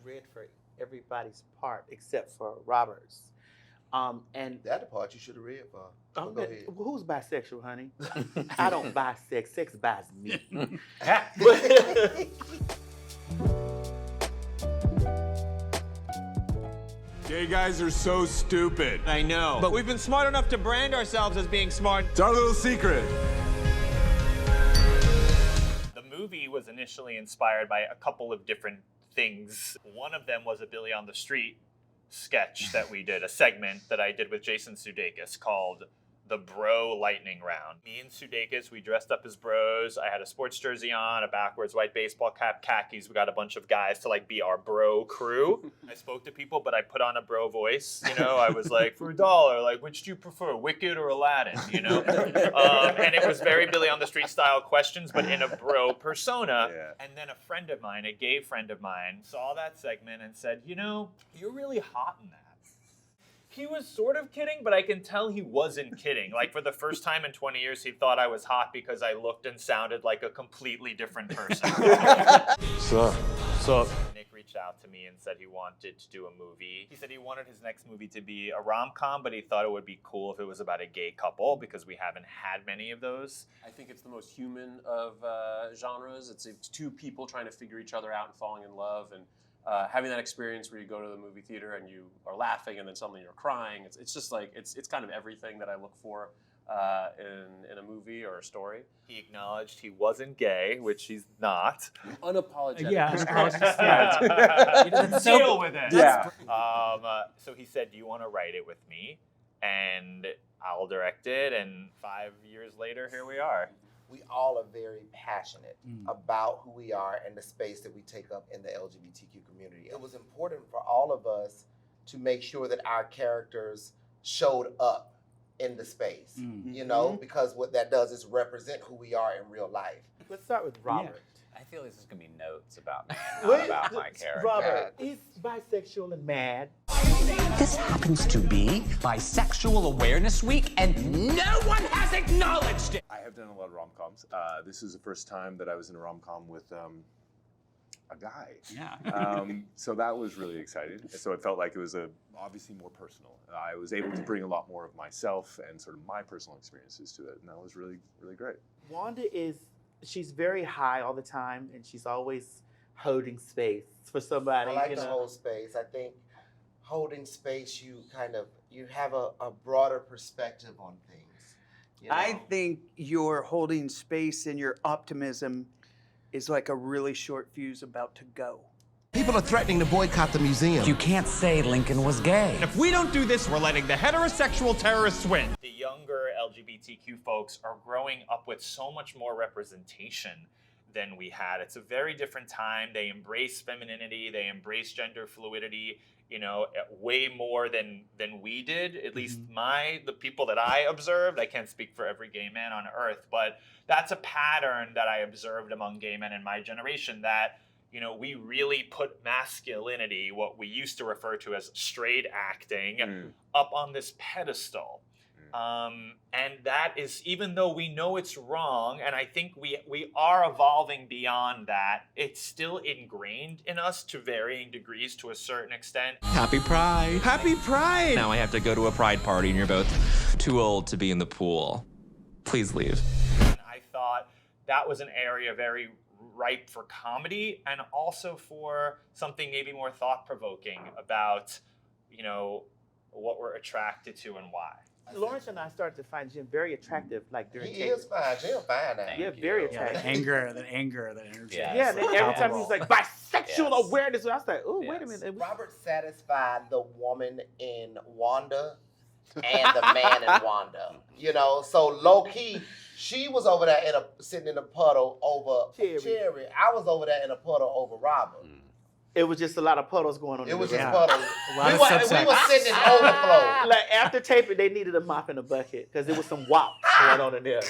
read for everybody's part except for Robert's. And That's the part you should have read for. Go ahead. who's bisexual, honey? I don't buy sex. Sex buys me. Gay guys are so stupid. I know. But we've been smart enough to brand ourselves as being smart. It's our little secret. The movie was initially inspired by a couple of different things. One of them was a Billy on the Street sketch that we did, a segment that I did with Jason Sudeikis called The Bro Lightning Round. Me and Sudeikis, we dressed up as bros. I had a sports jersey on, a backwards white baseball cap, khakis. We got a bunch of guys to like be our bro crew. I spoke to people, but I put on a bro voice. You know, I was like, for $1, like, which do you prefer, Wicked or Aladdin? You know, and it was very Billy on the Street style questions, but in a bro persona. Yeah. And then a friend of mine, a gay friend of mine, saw that segment and said, you know, you're really hot in that. He was sort of kidding, but I can tell he wasn't kidding. Like, for the first time in 20 years, he thought I was hot because I looked and sounded like a completely different person. Sup? Nick reached out to me and said he wanted to do a movie. He said he wanted his next movie to be a rom-com, but he thought it would be cool if it was about a gay couple because we haven't had many of those. I think it's the most human of genres. It's two people trying to figure each other out and falling in love, and having that experience where you go to the movie theater and you are laughing and then suddenly you're crying. It's just like, it's kind of everything that I look for in a movie or a story. He acknowledged he wasn't gay, which he's not. Unapologetic. Yeah, He doesn't deal with it. Yeah. So he said, do you want to write it with me? And I'll direct it. And 5 years later, here we are. We all are very passionate about who we are and the space that we take up in the LGBTQ community. It was important for all of us to make sure that our characters showed up in the space, you know, because what that does is represent who we are in real life. Let's start with Robert. I feel like this is going to be notes about me, not about my character. Robert, he's bisexual and mad. This happens to be Bisexual Awareness Week, and no one has acknowledged it. I have done a lot of rom-coms. This is the first time that I was in a rom-com with a guy. Yeah. So that was really exciting. So it felt like it was obviously more personal. I was able to bring a lot more of myself and sort of my personal experiences to it, and that was really, really great. Wanda she's very high all the time, and she's always holding space for somebody. I like to hold space. I think holding space, you have a broader perspective on things. You know? I think your holding space and your optimism is like a really short fuse about to go. People are threatening to boycott the museum. You can't say Lincoln was gay. If we don't do this, we're letting the heterosexual terrorists win. The younger LGBTQ folks are growing up with so much more representation than we had. It's a very different time. They embrace femininity, they embrace gender fluidity, you know, way more than we did. At least the people that I observed. I can't speak for every gay man on earth, but that's a pattern that I observed among gay men in my generation, that, you know, we really put masculinity, what we used to refer to as straight acting, up on this pedestal. And that is, even though we know it's wrong, and I think we are evolving beyond that, it's still ingrained in us to varying degrees to a certain extent. Happy Pride. Happy Pride! Now I have to go to a Pride party and you're both too old to be in the pool. Please leave. And I thought that was an area very ripe for comedy, and also for something maybe more thought-provoking about, you know, what we're attracted to and why. Lawrence and I started to find Jim very attractive, like during He is fine. Jim fine now. Yeah, very attractive. The anger, the energy. Yeah, and then every time he was like, bisexual awareness, I was like, oh, wait a minute. Robert satisfied the woman in Wanda and the man in Wanda. You know, so low-key, she was over there sitting in a puddle over Cherry. I was over there in a puddle over Robert. It was just a lot of puddles going on. It was just puddles. We were sitting in overflow. Like after taping, they needed a mop and a bucket because there was some wop going on in there.